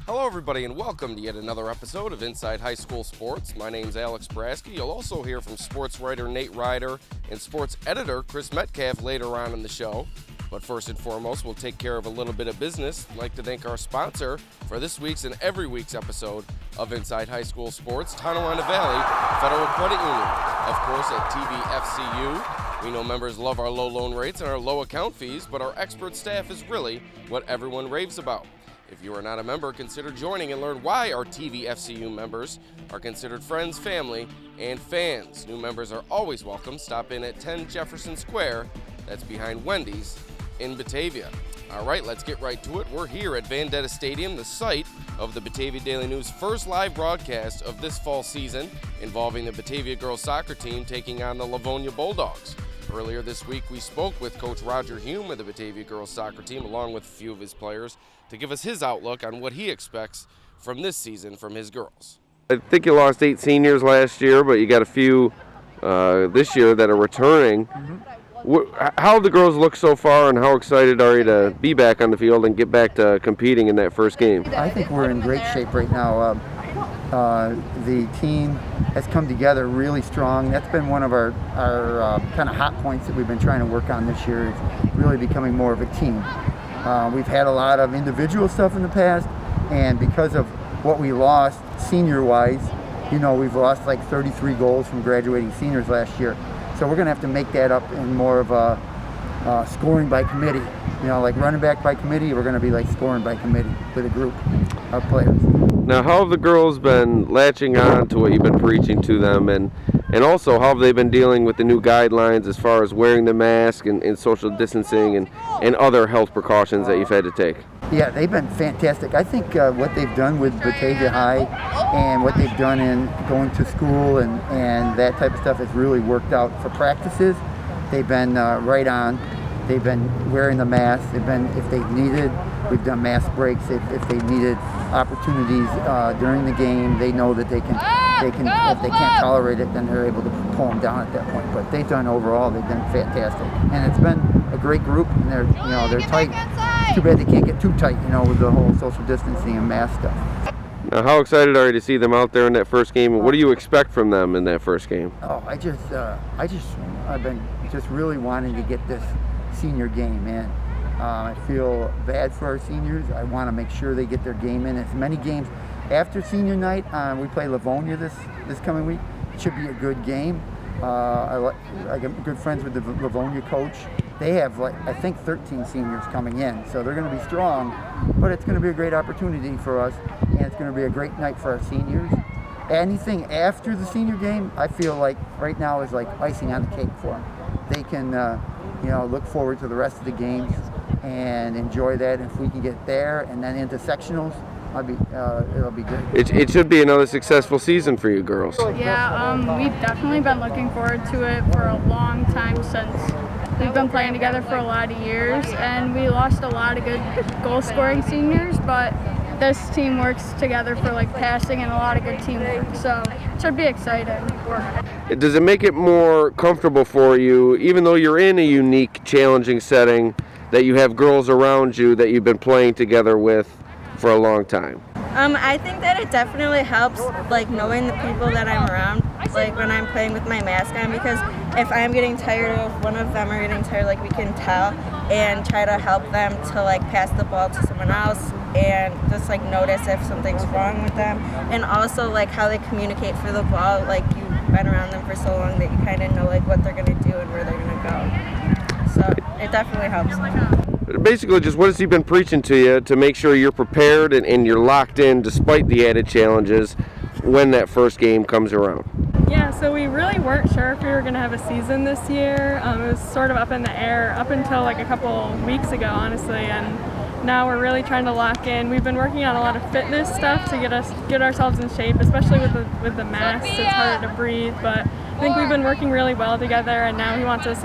Hello everybody and welcome to yet another episode of Inside High School Sports. My name's Alex BRASKY. You'll also hear from sports writer Nate Ryder and sports editor Chris Metcalf later on in the show. But first and foremost, we'll take care of a little bit of business. I'd like to thank our sponsor for this week's and every week's episode of Inside High School Sports, Tonawanda Valley Federal Credit Union. Of course, at TVFCU, we know members love our low loan rates and our low account fees, but our expert staff is really what everyone raves about. If you are not a member, consider joining and learn why our TVFCU members are considered friends, family, and fans. New members are always welcome. Stop in at 10 Jefferson Square. That's behind Wendy's in Batavia. All right, let's get right to it. We're here at Vendetta Stadium, the site of the Batavia Daily News' first live broadcast of this fall season, involving the Batavia girls soccer team taking on the Livonia Bulldogs. Earlier this week, we spoke with Coach Roger Hume of the Batavia girls soccer team, along with a few of his players, to give us his outlook on what he expects from this season from his girls. I think you lost 8 seniors last year, but you got a few this year that are returning. How the girls look so far, and how excited are you to be back on the field and get back to competing in that first game? I think we're in great shape right now. The team has come together really strong. That's been one of our kind of hot points that we've been trying to work on this year, is really becoming more of a team. We've had a lot of individual stuff in the past, and because of what we lost senior-wise, you know, we've lost like 33 goals from graduating seniors last year. So we're going to have to make that up in more of a scoring by committee. You know, like running back by committee, we're going to be like scoring by committee with a group of players. Now, how have the girls been latching on to what you've been preaching to them, and also how have they been dealing with the new guidelines as far as wearing the mask and social distancing and other health precautions that you've had to take? Yeah, they've been fantastic. I think what they've done with Batavia High and what they've done in going to school and that type of stuff has really worked out for practices. They've been right on. They've been wearing the mask. They've been, if they've needed, we've done mask breaks. If they needed opportunities during the game, they know that they can, if they can't tolerate it, then they're able to pull them down at that point. But they've done fantastic. And it's been a great group, and they're tight. Too bad they can't get too tight, with the whole social distancing and mask stuff. Now, how excited are you to see them out there in that first game, and what do you expect from them in that first game? Oh, I've been just really wanting to get this senior game in. I feel bad for our seniors. I want to make sure they get their game in. As many games after senior night, we play Livonia this coming week. It should be a good game. I get good friends with the Livonia coach. They have, I think, 13 seniors coming in, so they're going to be strong, but it's going to be a great opportunity for us, and it's going to be a great night for our seniors. Anything after the senior game, I feel like right now is like icing on the cake for them. They can, look forward to the rest of the games and enjoy that. If we can get there and then into sectionals, it'll be good. It should be another successful season for you girls. Yeah, we've definitely been looking forward to it for a long time since we've been playing together for a lot of years, and we lost a lot of good goal-scoring seniors, but this team works together for passing and a lot of good teamwork, so it should be exciting. Does it make it more comfortable for you, even though you're in a unique, challenging setting, that you have girls around you that you've been playing together with for a long time? I think that it definitely helps, knowing the people that I'm around, when I'm playing with my mask on, because if I'm getting tired or if one of them are getting tired, we can tell and try to help them to pass the ball to someone else and just notice if something's wrong with them, and also how they communicate for the ball. You've been around them for so long that you kind of know what they're going to do and where they're going to go. So it definitely helps. Basically, just what has he been preaching to you to make sure you're prepared and you're locked in despite the added challenges when that first game comes around? Yeah, so we really weren't sure if we were going to have a season this year. It was sort of up in the air up until a couple weeks ago, honestly, and now we're really trying to lock in. We've been working on a lot of fitness stuff to get ourselves in shape, especially with the masks. It's harder to breathe, but I think we've been working really well together, and now he wants us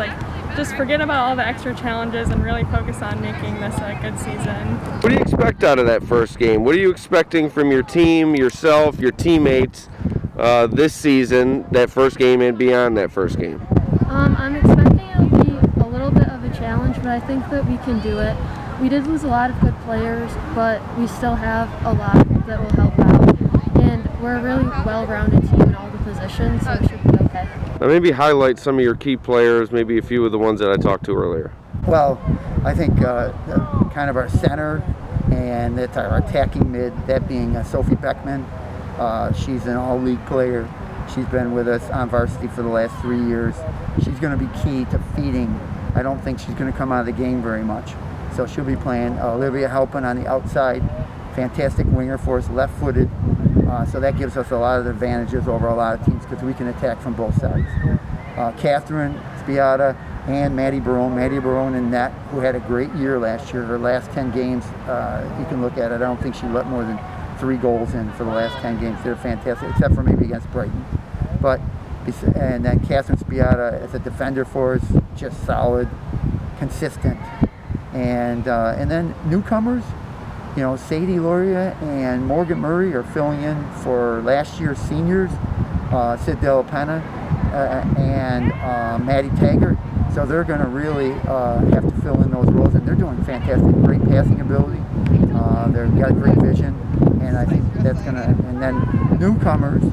just forget about all the extra challenges and really focus on making this a good season. What do you expect out of that first game? What are you expecting from your team, yourself, your teammates this season, that first game and beyond that first game? I'm expecting it'll be a little bit of a challenge, but I think that we can do it. we did lose a lot of good players, but we still have a lot that will help out. And we're a really well-rounded team in all the positions, so it should be okay. Maybe highlight some of your key players, maybe a few of the ones that I talked to earlier. Well, I think kind of our center, and that's our attacking mid, that being Sophie Beckman. She's an all-league player. She's been with us on varsity for the last 3 years. She's going to be key to feeding. I don't think she's going to come out of the game very much. So she'll be playing. Olivia Halpin on the outside. Fantastic winger for us, left-footed. So that gives us a lot of advantages over a lot of teams because we can attack from both sides. Catherine Spiata and Maddie Barone. Maddie Barone in net, who had a great year last year. Her last 10 games, you can look at it. I don't think she let more than 3 goals in for the last 10 games. They're fantastic, except for maybe against Brighton. And then Catherine Spiata as a defender for us, just solid, consistent. And then newcomers, you know, Sadie Loria and Morgan Murray are filling in for last year's seniors, Sid Della Penna and Maddie Taggart. So they're going to really have to fill in those roles, and they're doing fantastic. Great passing ability. They've got great vision, and I think that's going to. And then newcomers,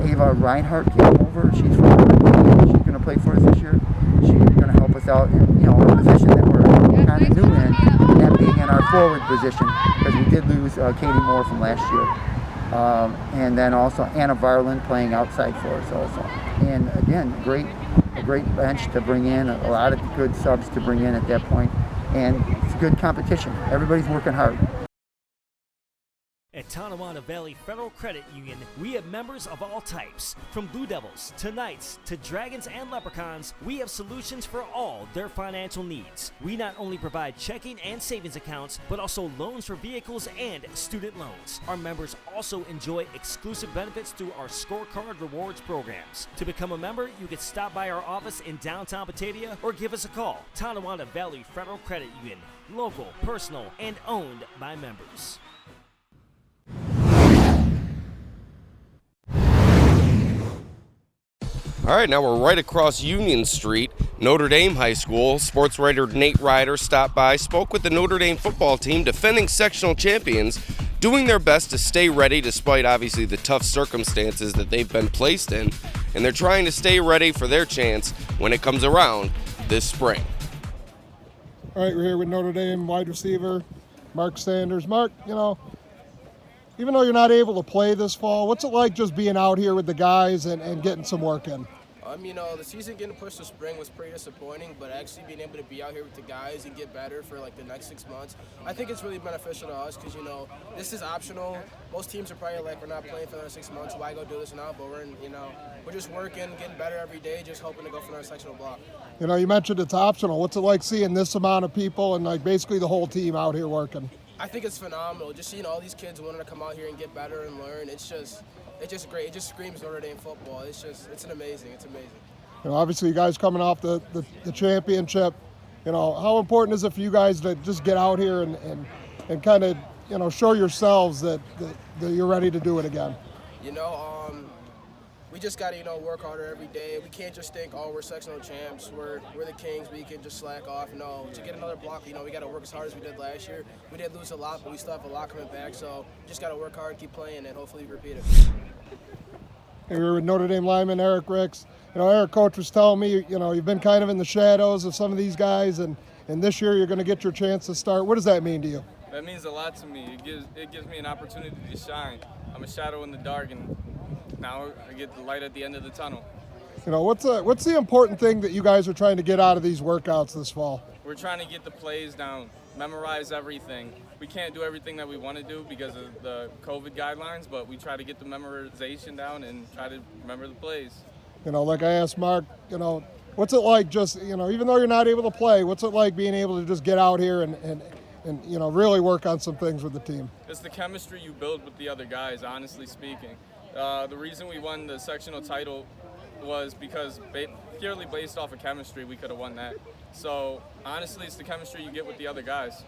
Ava Reinhardt came over. She's from she's going to play for us this year. She's going to help us out in a position that we're kind of new in, that being in our forward position, because we did lose Katie Moore from last year. And then also Anna Varland playing outside for us also. And again, a great bench to bring in, a lot of good subs to bring in at that point. And it's a good competition. Everybody's working hard. At Tonawanda Valley Federal Credit Union, we have members of all types. From Blue Devils to Knights to Dragons and Leprechauns, we have solutions for all their financial needs. We not only provide checking and savings accounts, but also loans for vehicles and student loans. Our members also enjoy exclusive benefits through our scorecard rewards programs. To become a member, you can stop by our office in downtown Batavia or give us a call. Tonawanda Valley Federal Credit Union, local, personal, and owned by members. All right, now we're right across Union Street, Notre Dame High School. Sports writer Nate Ryder stopped by, spoke with the Notre Dame football team, defending sectional champions, doing their best to stay ready despite obviously the tough circumstances that they've been placed in, and they're trying to stay ready for their chance when it comes around this spring. All right, we're here with Notre Dame wide receiver Mark Sanders. Mark, even though you're not able to play this fall, what's it like just being out here with the guys and getting some work in? The season getting pushed to spring was pretty disappointing, but actually being able to be out here with the guys and get better for the next 6 months, I think it's really beneficial to us because, this is optional. Most teams are probably like, we're not playing for another 6 months, why go do this now? But we're just working, getting better every day, just hoping to go for another sectional block. You mentioned it's optional. What's it like seeing this amount of people and basically the whole team out here working? I think it's phenomenal. Just seeing all these kids wanting to come out here and get better and learn, it's just great. It just screams Notre Dame football. It's amazing. Obviously you guys coming off the championship, how important is it for you guys to just get out here and kind of, show yourselves that you're ready to do it again? We just got to, work harder every day. We can't just think, we're sectional champs, we're the kings, we can just slack off. No, to get another block, we got to work as hard as we did last year. We did lose a lot, but we still have a lot coming back, so just got to work hard, keep playing, and hopefully repeat it. And we were with Notre Dame lineman Eric Ricks. Eric, coach was telling me, you've been kind of in the shadows of some of these guys, and this year you're going to get your chance to start. What does that mean to you? That means a lot to me. It gives me an opportunity to shine. I'm a shadow in the dark, and now I get the light at the end of the tunnel. What's the important thing that you guys are trying to get out of these workouts this fall? We're trying to get the plays down, memorize everything. We can't do everything that we want to do because of the COVID guidelines, but we try to get the memorization down and try to remember the plays. Like I asked Mark, what's it like just, even though you're not able to play, what's it like being able to just get out here and really work on some things with the team? It's the chemistry you build with the other guys, honestly speaking. The reason we won the sectional title was because purely based off of chemistry, we could have won that. So honestly, it's the chemistry you get with the other guys.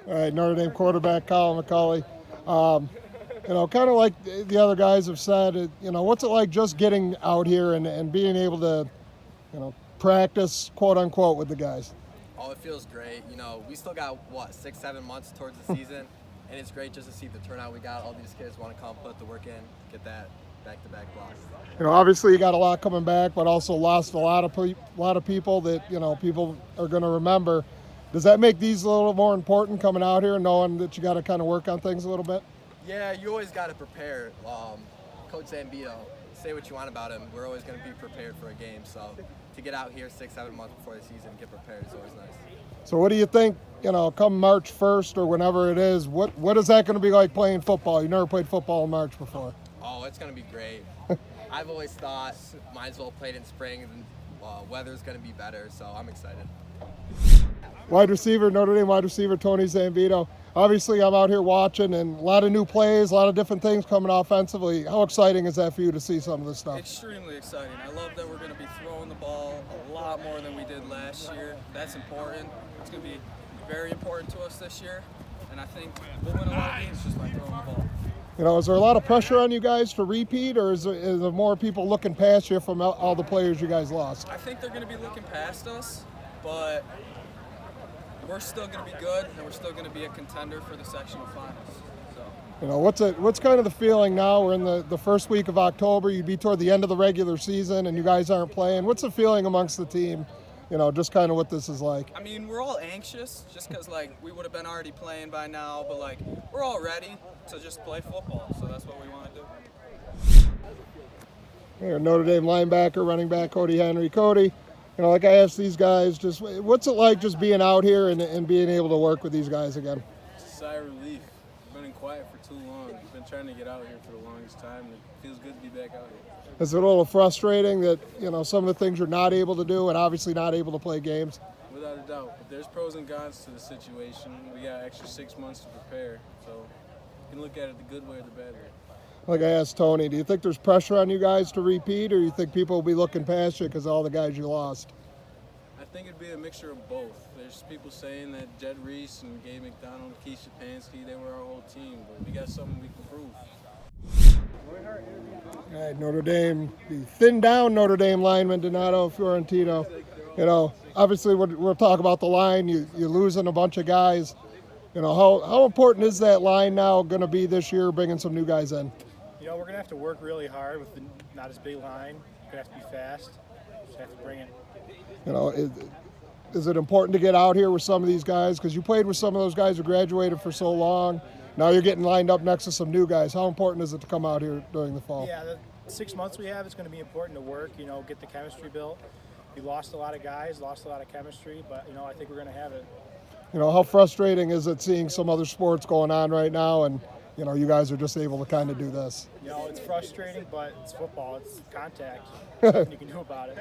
All right, Notre Dame quarterback Colin McCauley. Kind of like the other guys have said, what's it like just getting out here and being able to, practice, quote unquote, with the guys? Oh, it feels great. You know, we still got, what, 6-7 months towards the season, and it's great just to see the turnout we got. All these kids want to come, put the work in, get that back-to-back block. You know, obviously you got a lot coming back, but also lost a lot of people that, you know, people are going to remember. Does that make these a little more important coming out here, knowing that you got to kind of work on things a little bit? Yeah, you always got to prepare. Coach ZAMBITO, say what you want about him. We're always going to be prepared for a game. So to get out here 6-7 months before the season, get prepared is always nice. So what do you think, you know, come March 1st or whenever it is, what is that going to be like playing football? You never played football in March before. Oh, it's going to be great. I've always thought might as well play it in spring, and weather's going to be better, so I'm excited. Wide receiver, Notre Dame wide receiver Tony ZAMBITO. Obviously, I'm out here watching, and a lot of new plays, a lot of different things coming offensively. How exciting is that for you to see some of this stuff? Extremely exciting. I love that we're going to be throwing the ball a lot more than we did last year. That's important. It's going to be very important to us this year, and I think we'll win a lot of games just by throwing the ball. You know, is there a lot of pressure on you guys to repeat, or is there more people looking past you from all the players you guys lost? I think they're going to be looking past us, but we're still going to be good, and we're still going to be a contender for the sectional finals. So, you know, what's kind of the feeling now? We're in the first week of October. You'd be toward the end of the regular season, and you guys aren't playing. What's the feeling amongst the team? You know, just kind of what this is like. I mean, we're all anxious just because, like, we would have been already playing by now, but, like, we're all ready to just play football, so that's what we want to do. Here, Notre Dame linebacker, running back Cody Henry. Cody, you know, like I asked these guys, just what's it like just being out here and being able to work with these guys again? It's a sigh of relief. We've been in quiet for too long. We've been trying to get out here for the longest time, and it feels good to be back out here. Is it a little frustrating that, you know, some of the things you're not able to do and obviously not able to play games? Without a doubt. But there's pros and cons to the situation. We got extra 6 months to prepare, so you can look at it the good way or the bad way. Like I asked Tony, do you think there's pressure on you guys to repeat, or you think people will be looking past you because of all the guys you lost? I think it'd be a mixture of both. There's people saying that Jed Reese and Gabe McDonald, Keisha Pansky, they were our whole team, but we got something we can prove. All right, Notre Dame, the thinned down Notre Dame lineman, Donato Fiorentino. You know, obviously we're talking about the line. You're losing a bunch of guys. You know, how important is that line now going to be this year, bringing some new guys in? You know, we're going to have to work really hard with the not as big line. We're going to have to be fast. Just have to bring it. You know, is it important to get out here with some of these guys? Because you played with some of those guys who graduated for so long. Now you're getting lined up next to some new guys. How important is it to come out here during the fall? Yeah, the 6 months we have, it's going to be important to work, you know, get the chemistry built. We lost a lot of guys, lost a lot of chemistry, but, you know, I think we're going to have it. You know, how frustrating is it seeing some other sports going on right now and, you know, you guys are just able to kind of do this? You know, it's frustrating, but it's football. It's contact. Nothing you can do about it.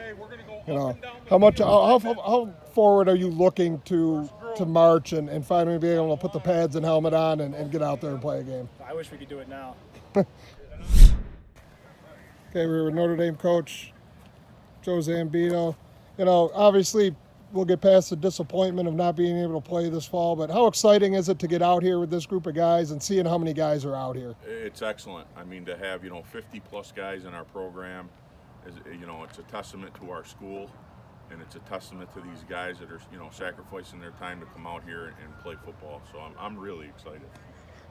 You know, how forward are you looking to March and finally be able to put the pads and helmet on and get out there and play a game? I wish we could do it now. Okay, we were with Notre Dame coach Joe ZAMBITO. You know, obviously we'll get past the disappointment of not being able to play this fall, but how exciting is it to get out here with this group of guys and seeing how many guys are out here? It's excellent. I mean, to have, you know, 50 plus guys in our program is, you know, it's a testament to our school, and it's a testament to these guys that are, you know, sacrificing their time to come out here and play football. So I'm really excited.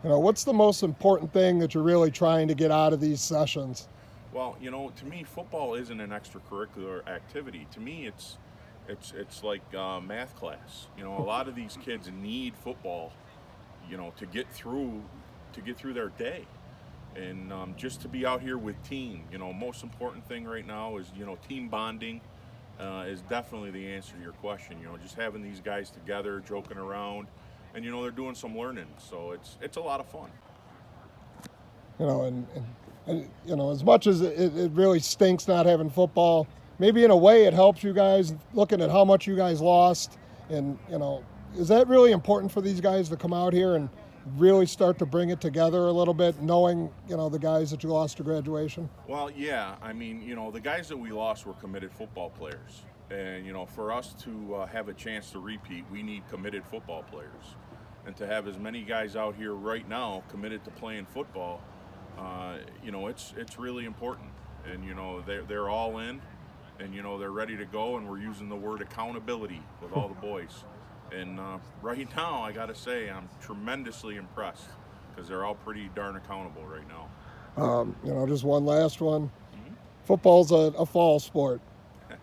You know, what's the most important thing that you're really trying to get out of these sessions? Well, you know, to me, football isn't an extracurricular activity. To me, it's like math class. You know, a lot of these kids need football, you know, to get through their day, and just to be out here with team. You know, most important thing right now is, you know, team bonding is definitely the answer to your question. You know, just having these guys together, joking around, and you know they're doing some learning, so it's a lot of fun. You know, and you know, as much as it really stinks not having football, maybe in a way it helps you guys looking at how much you guys lost. And, you know, is that really important for these guys to come out here and really start to bring it together a little bit, knowing, you know, the guys that you lost to graduation? Well, yeah. I mean, you know, the guys that we lost were committed football players. And, you know, for us to have a chance to repeat, we need committed football players. And to have as many guys out here right now committed to playing football, you know, it's really important. And, you know, they're all in. and you know they're ready to go, and we're using the word accountability with all the boys. And right now, I gotta say, I'm tremendously impressed because they're all pretty darn accountable right now. You know, just one last one. Football's a fall sport.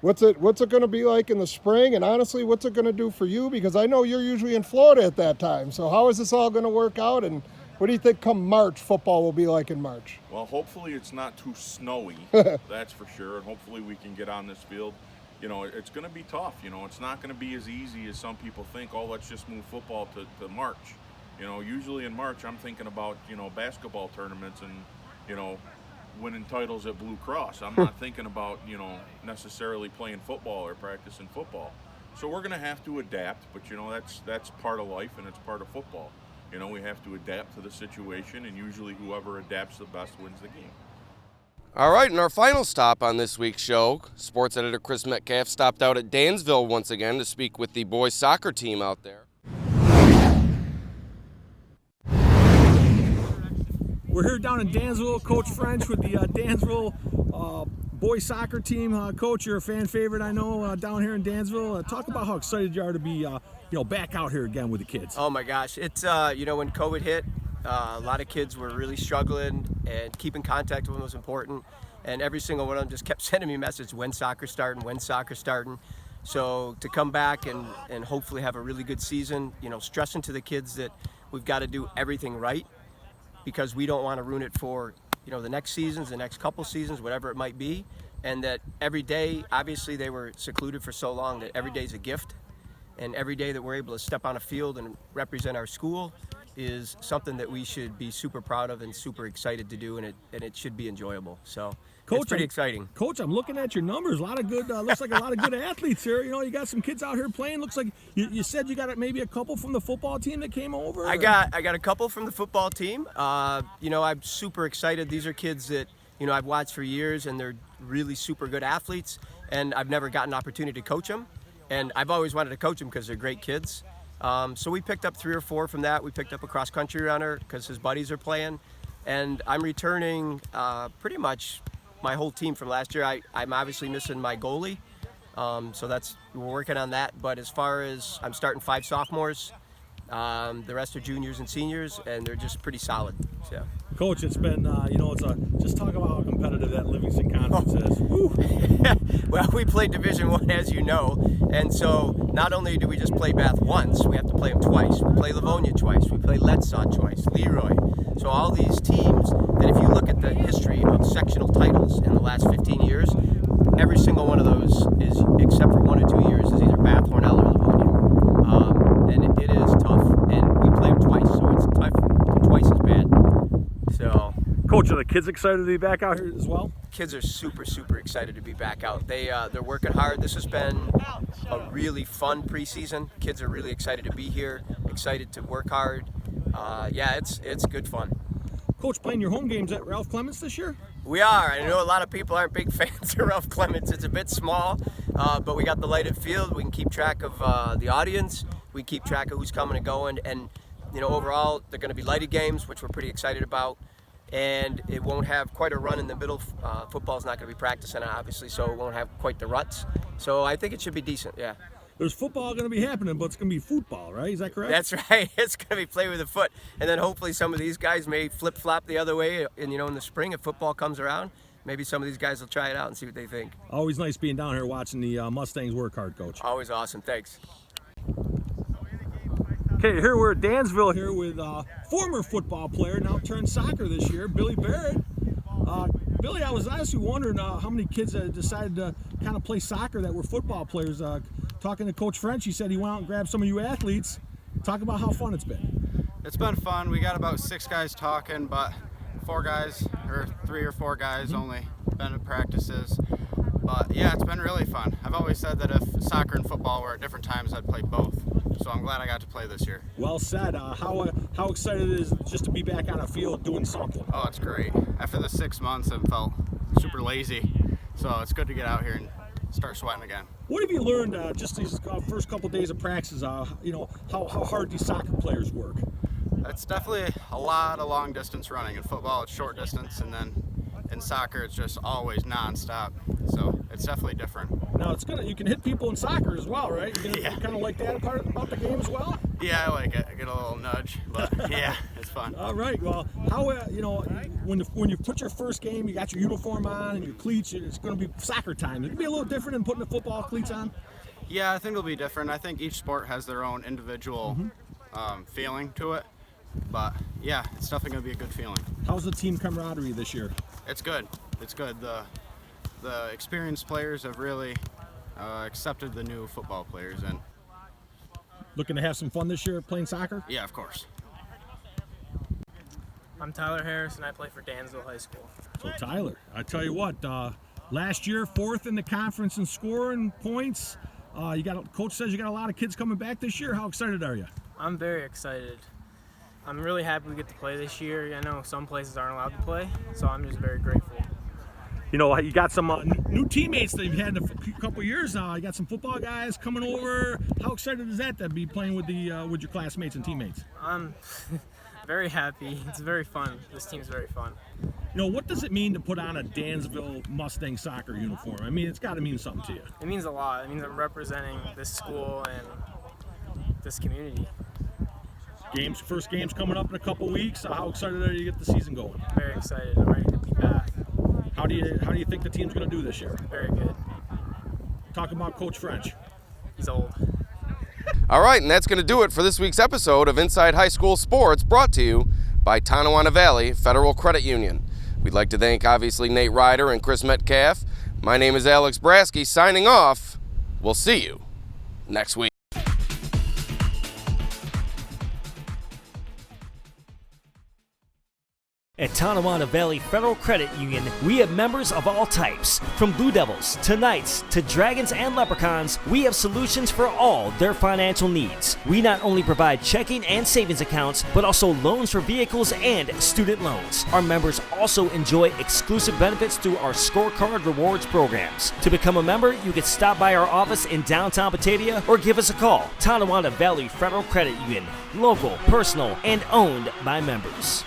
What's it going to be like in the spring? And honestly, what's it going to do for you? Because I know you're usually in Florida at that time. So how is this all going to work out? And what do you think come March football will be like in March? Well, hopefully it's not too snowy, that's for sure. And hopefully we can get on this field. You know, it's going to be tough. You know, it's not going to be as easy as some people think, oh, let's just move football to March. You know, usually in March I'm thinking about, you know, basketball tournaments and, you know, winning titles at Blue Cross. I'm not thinking about, you know, necessarily playing football or practicing football. So we're going to have to adapt, but you know, that's part of life and it's part of football. You know, we have to adapt to the situation, and usually whoever adapts the best wins the game. All right, and our final stop on this week's show, sports editor Chris Metcalf stopped out at Dansville once again to speak with the boys soccer team out there. We're here down in Dansville, Coach French with the Dansville boys soccer team. Coach, you're a fan favorite, I know, down here in Dansville. Talk about how excited you are to be, you know, back out here again with the kids. Oh my gosh, it's you know, when COVID hit, a lot of kids were really struggling, and keeping contact with them was important. And every single one of them just kept sending me a message: when's soccer starting? When's soccer starting? So to come back and hopefully have a really good season, you know, stressing to the kids that we've got to do everything right, because we don't want to ruin it for, you know, the next seasons, the next couple seasons, whatever it might be. And that every day, obviously they were secluded for so long, that every day is a gift. And every day that we're able to step on a field and represent our school is something that we should be super proud of and super excited to do, and it should be enjoyable. So Coach, it's pretty exciting. Coach, I'm looking at your numbers. A lot of good, looks like a lot of good athletes here. You know, you got some kids out here playing. Looks like you said you got maybe a couple from the football team that came over. I got a couple from the football team. You know, I'm super excited. These are kids that, you know, I've watched for years, and they're really super good athletes, and I've never gotten an opportunity to coach them. And I've always wanted to coach them because they're great kids. So we picked up 3 or 4 from that. We picked up a cross-country runner because his buddies are playing. And I'm returning pretty much my whole team from last year. I'm obviously missing my goalie. So we're working on that. But as far as, I'm starting 5 sophomores. The rest are juniors and seniors, and they're just pretty solid. So. Coach, it's been, you know, just talk about how competitive that Livingston Conference is. Well, we played Division I, as you know, and so not only do we just play Bath once, we have to play them twice. We play Livonia twice, we play Letsaw twice, Leroy. So all these teams that, if you look at the history of sectional titles in the last 15 years, every single one of those is, except for 1 or 2 years, is either Bath, Hornell, or Livonia. And it is tough, and we play them twice, so it's tough, twice as bad. So, Coach, are the kids excited to be back out here as well? Kids are super, super excited to be back out. They're working hard. This has been a really fun preseason. Kids are really excited to be here, excited to work hard. Yeah, it's good fun. Coach, playing your home games at Ralph Clements this year? We are. I know a lot of people aren't big fans of Ralph Clements. It's a bit small, but we got the lighted field. We can keep track of the audience. We keep track of who's coming and going. And, you know, overall, they're going to be lighted games, which we're pretty excited about. And it won't have quite a run in the middle. Football's not going to be practicing, obviously, so it won't have quite the ruts. So I think it should be decent, yeah. There's football going to be happening, but it's going to be football, right? Is that correct? That's right. It's going to be play with the foot. And then hopefully some of these guys may flip-flop the other way, and, you know, in the spring, if football comes around, maybe some of these guys will try it out and see what they think. Always nice being down here watching the Mustangs work hard, Coach. Always awesome. Thanks. Okay, here we're at Dansville here with former football player, now turned soccer this year, Billy Barrett. Billy, I was honestly wondering how many kids decided to kind of play soccer that were football players. Talking to Coach French, he said he went out and grabbed some of you athletes. Talk about how fun it's been. It's been fun. We got about 6 guys talking, but 4 guys, or 3 or 4 guys only been at practices. But yeah, it's been really fun. I've always said that if soccer and football were at different times, I'd play both. So I'm glad I got to play this year. Well said. How excited it is just to be back on a field doing something? Oh, it's great. After the 6 months, I felt super lazy. So it's good to get out here and start sweating again. What have you learned just these first couple days of practice? You know, how hard these soccer players work? It's definitely a lot of long distance running. In football, it's short distance, and then in soccer it's just always nonstop. So it's definitely different. Now you can hit people in soccer as well, right? You kind of like that part about the game as well? Yeah, I like it. I get a little nudge, but yeah, it's fun. All right. Well, how when you put your first game, you got your uniform on and your cleats, it's going to be soccer time. It can be a little different than putting the football cleats on. Yeah, I think it'll be different. I think each sport has their own individual feeling to it. But yeah, it's definitely going to be a good feeling. How's the team camaraderie this year? It's good. It's good. The experienced players have really accepted the new football players and looking to have some fun this year playing soccer? Yeah, of course. I'm Tyler Harris and I play for Dansville High School. So Tyler, I tell you what, last year 4th in the conference in scoring points. Coach says you got a lot of kids coming back this year. How excited are you? I'm very excited. I'm really happy we get to play this year. I know some places aren't allowed to play, so I'm just very grateful. You know, you got some new teammates that you've had in a couple of years now. You got some football guys coming over. How excited is that to be playing with your classmates and teammates? I'm very happy. It's very fun. This team's very fun. You know, what does it mean to put on a Dansville Mustang soccer uniform? I mean, it's got to mean something to you. It means a lot. It means I'm representing this school and this community. First game's coming up in a couple weeks. How excited are you to get the season going? Very excited. I'm ready to be back. How do you think the team's going to do this year? Very good. Talk about Coach French. He's old. All right, and that's going to do it for this week's episode of Inside High School Sports, brought to you by Tonawanda Valley Federal Credit Union. We'd like to thank, obviously, Nate Ryder and Chris Metcalf. My name is Alex Brasky, signing off. We'll see you next week. At Tonawanda Valley Federal Credit Union, we have members of all types. From Blue Devils to Knights to Dragons and Leprechauns, we have solutions for all their financial needs. We not only provide checking and savings accounts, but also loans for vehicles and student loans. Our members also enjoy exclusive benefits through our scorecard rewards programs. To become a member, you can stop by our office in downtown Batavia or give us a call. Tonawanda Valley Federal Credit Union, local, personal, and owned by members.